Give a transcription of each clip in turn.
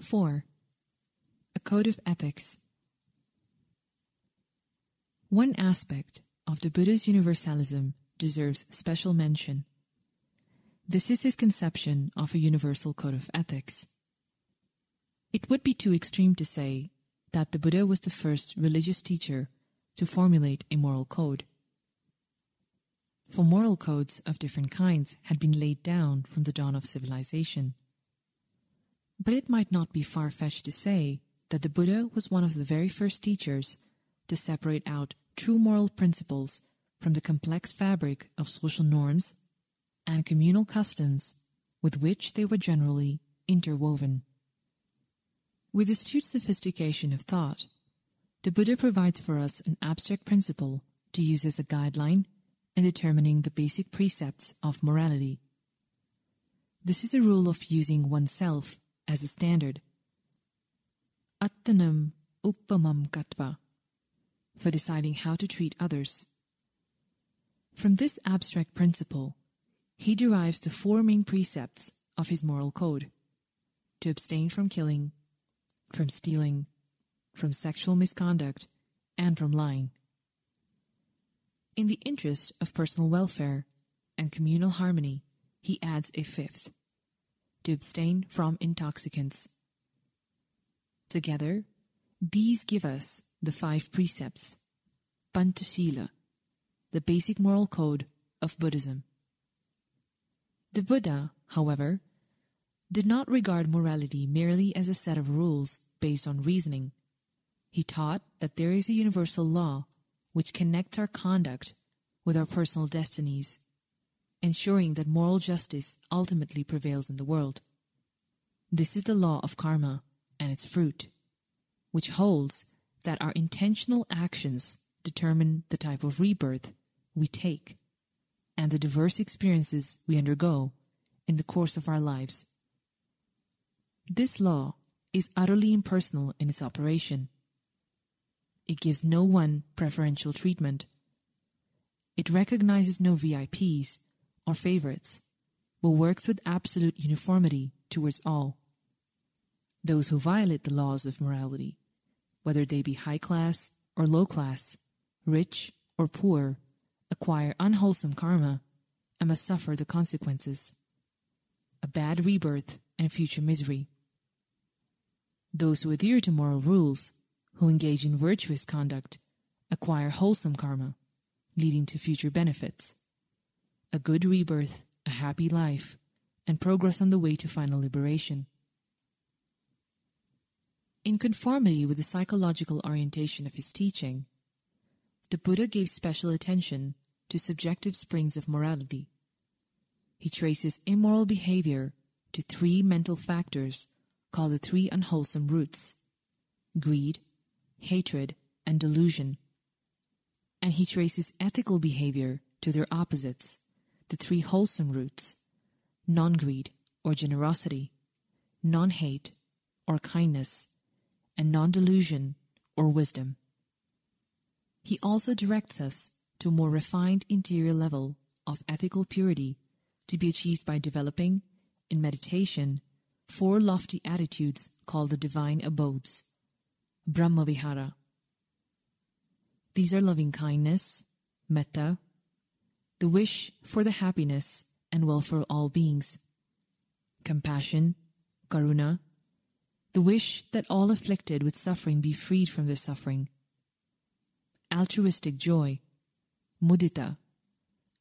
4. A Code of Ethics. One aspect of the Buddha's universalism deserves special mention. This is his conception of a universal code of ethics. It would be too extreme to say that the Buddha was the first religious teacher to formulate a moral code. For moral codes of different kinds had been laid down from the dawn of civilization. But it might not be far-fetched to say that the Buddha was one of the very first teachers to separate out true moral principles from the complex fabric of social norms and communal customs with which they were generally interwoven. With astute sophistication of thought, the Buddha provides for us an abstract principle to use as a guideline in determining the basic precepts of morality. This is a rule of using oneself as a standard. Attanam uppamam katva, for deciding how to treat others. From this abstract principle, he derives the 4 main precepts of his moral code: to abstain from killing, from stealing, from sexual misconduct, and from lying. In the interest of personal welfare and communal harmony, he adds a 5th: to abstain from intoxicants. Together, these give us the 5 precepts, Panchasila, the basic moral code of Buddhism. The Buddha, however, did not regard morality merely as a set of rules based on reasoning. He taught that there is a universal law which connects our conduct with our personal destinies, ensuring that moral justice ultimately prevails in the world. This is the law of karma and its fruit, which holds that our intentional actions determine the type of rebirth we take and the diverse experiences we undergo in the course of our lives. This law is utterly impersonal in its operation. It gives no one preferential treatment. It recognizes no VIPs or favorites, but works with absolute uniformity towards all. Those who violate the laws of morality, whether they be high class or low class, rich or poor, acquire unwholesome karma and must suffer the consequences: a bad rebirth and future misery. Those who adhere to moral rules, who engage in virtuous conduct, acquire wholesome karma, leading to future benefits: a good rebirth, a happy life, and progress on the way to final liberation. In conformity with the psychological orientation of his teaching, the Buddha gave special attention to subjective springs of morality. He traces immoral behavior to 3 mental factors called the 3 unwholesome roots: greed, hatred, and delusion. And he traces ethical behavior to their opposites, the 3 wholesome roots: non-greed or generosity, non-hate or kindness, and non-delusion or wisdom. He also directs us to a more refined interior level of ethical purity to be achieved by developing, in meditation, 4 lofty attitudes called the Divine Abodes, Brahma-vihara. These are loving kindness, metta, the wish for the happiness and welfare of all beings; compassion, karuna, the wish that all afflicted with suffering be freed from their suffering; altruistic joy, mudita,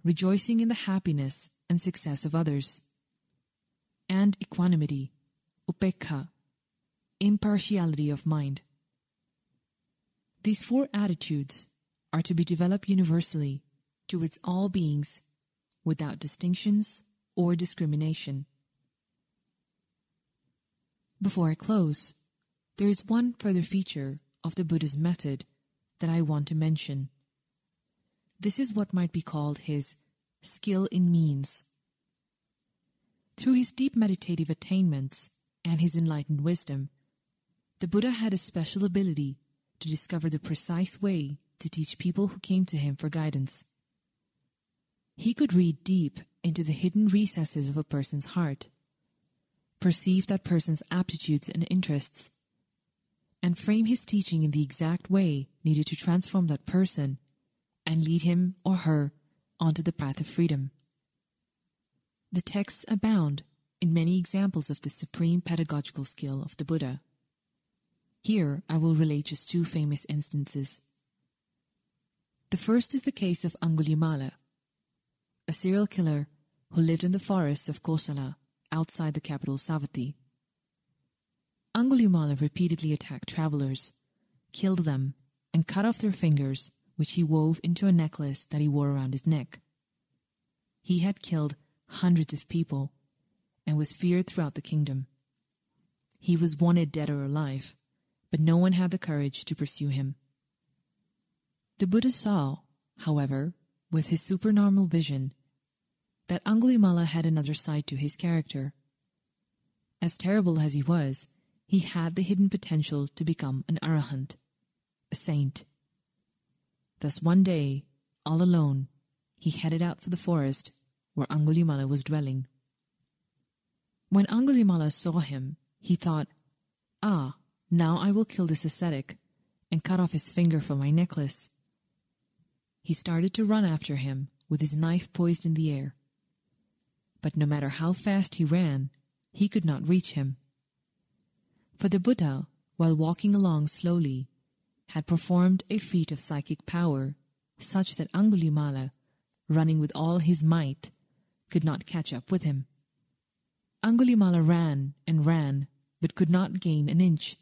rejoicing in the happiness and success of others; and equanimity, upekha, impartiality of mind. These 4 attitudes are to be developed universally towards all beings without distinctions or discrimination. Before I close, there is one further feature of the Buddha's method that I want to mention. This is what might be called his skill in means. Through his deep meditative attainments and his enlightened wisdom, the Buddha had a special ability to discover the precise way to teach people who came to him for guidance. He could read deep into the hidden recesses of a person's heart, perceive that person's aptitudes and interests, and frame his teaching in the exact way needed to transform that person and lead him or her onto the path of freedom. The texts abound in many examples of the supreme pedagogical skill of the Buddha. Here I will relate just two famous instances. The first is the case of Angulimala, a serial killer who lived in the forests of Kosala outside the capital Savatthi. Angulimala repeatedly attacked travelers, killed them, and cut off their fingers, which he wove into a necklace that he wore around his neck. He had killed hundreds of people and was feared throughout the kingdom. He was wanted dead or alive, but no one had the courage to pursue him. The Buddha saw, however, with his supernormal vision, that Angulimala had another side to his character. As terrible as he was, he had the hidden potential to become an arahant, a saint. Thus one day, all alone, he headed out for the forest where Angulimala was dwelling. When Angulimala saw him, he thought, "Ah, now I will kill this ascetic and cut off his finger for my necklace." He started to run after him with his knife poised in the air. But no matter how fast he ran, he could not reach him. For the Buddha, while walking along slowly, had performed a feat of psychic power such that Angulimala, running with all his might, could not catch up with him. Angulimala ran and ran, but could not gain an inch.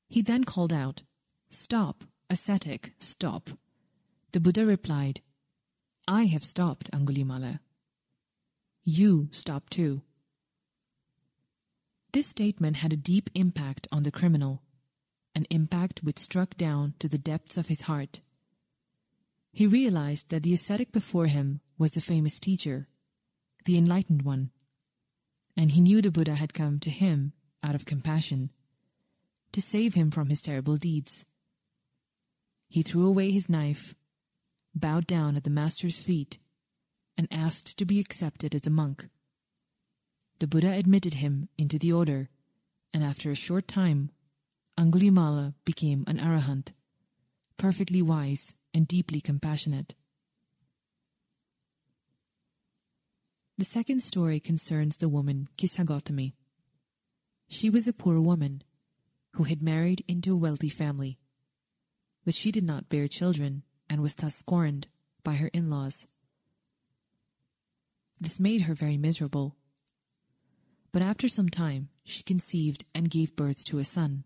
He then called out, "Stop, ascetic, stop." The Buddha replied, "I have stopped, Angulimala. You stop too." This statement had a deep impact on the criminal, an impact which struck down to the depths of his heart. He realized that the ascetic before him was the famous teacher, the enlightened one, and he knew the Buddha had come to him out of compassion, to save him from his terrible deeds. He threw away his knife, bowed down at the master's feet, and asked to be accepted as a monk. The Buddha admitted him into the order, and after a short time, Angulimala became an arahant, perfectly wise and deeply compassionate. The second story concerns the woman Kisagotami. She was a poor woman who had married into a wealthy family, but she did not bear children and was thus scorned by her in-laws. This made her very miserable. But after some time, she conceived and gave birth to a son,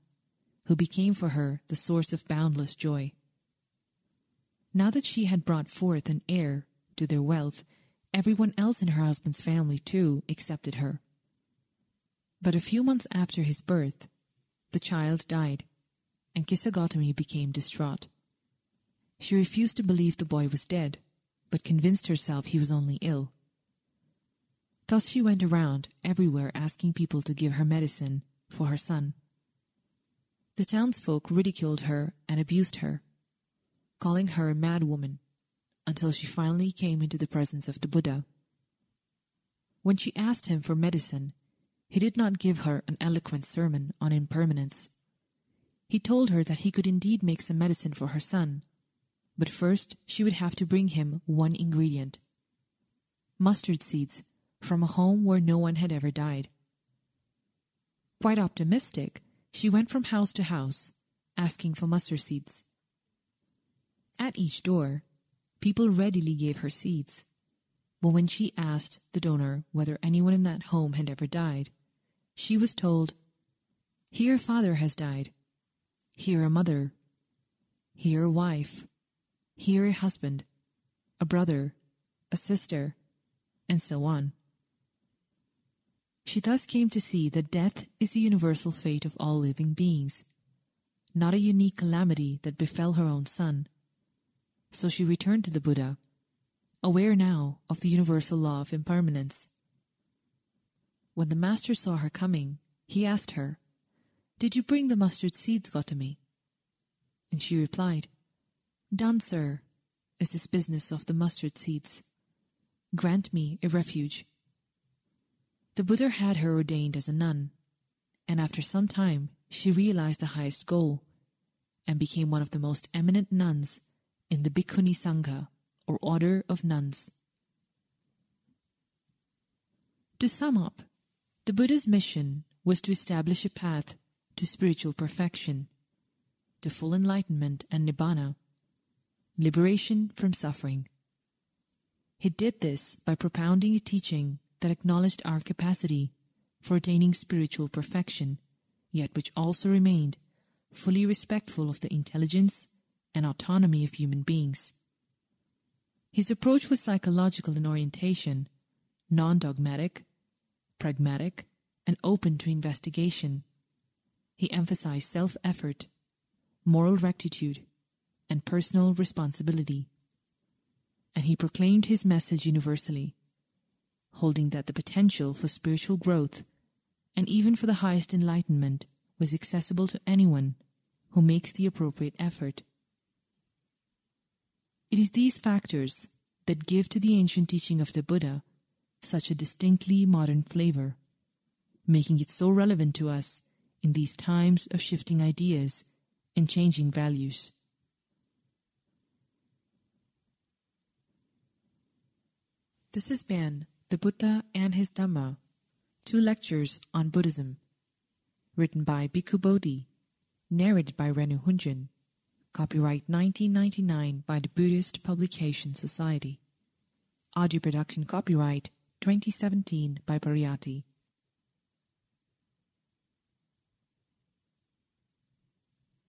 who became for her the source of boundless joy. Now that she had brought forth an heir to their wealth, everyone else in her husband's family too accepted her. But a few months after his birth, the child died, and Kisagotami became distraught. She refused to believe the boy was dead, but convinced herself he was only ill. Thus she went around everywhere asking people to give her medicine for her son. The townsfolk ridiculed her and abused her, calling her a mad woman, until she finally came into the presence of the Buddha. When she asked him for medicine, he did not give her an eloquent sermon on impermanence. He told her that he could indeed make some medicine for her son, but first she would have to bring him one ingredient: mustard seeds from a home where no one had ever died. Quite optimistic, she went from house to house, asking for mustard seeds. At each door, people readily gave her seeds, but when she asked the donor whether anyone in that home had ever died, she was told, "Here a father has died, here a mother, here a wife, here a husband, a brother, a sister," and so on. She thus came to see that death is the universal fate of all living beings, not a unique calamity that befell her own son. So she returned to the Buddha, aware now of the universal law of impermanence. When the master saw her coming, he asked her, "Did you bring the mustard seeds, Gotami?" And she replied, "Done, sir, is this business of the mustard seeds. Grant me a refuge." The Buddha had her ordained as a nun, and after some time she realized the highest goal and became one of the most eminent nuns in the Bhikkhuni Sangha, or order of nuns. To sum up, the Buddha's mission was to establish a path to spiritual perfection, to full enlightenment and nibbana, liberation from suffering. He did this by propounding a teaching that acknowledged our capacity for attaining spiritual perfection, yet which also remained fully respectful of the intelligence and autonomy of human beings. His approach was psychological in orientation, non-dogmatic, pragmatic, and open to investigation. He emphasized self-effort, moral rectitude, and personal responsibility. And he proclaimed his message universally, holding that the potential for spiritual growth and even for the highest enlightenment was accessible to anyone who makes the appropriate effort. It is these factors that give to the ancient teaching of the Buddha such a distinctly modern flavor, making it so relevant to us in these times of shifting ideas and changing values. This has been The Buddha and His Dhamma, 2 lectures on Buddhism, written by Bikkhu Bodhi, narrated by Renu Hunjin, copyright 1999 by the Buddhist Publication Society, audio production copyright 2017 by Pariyati.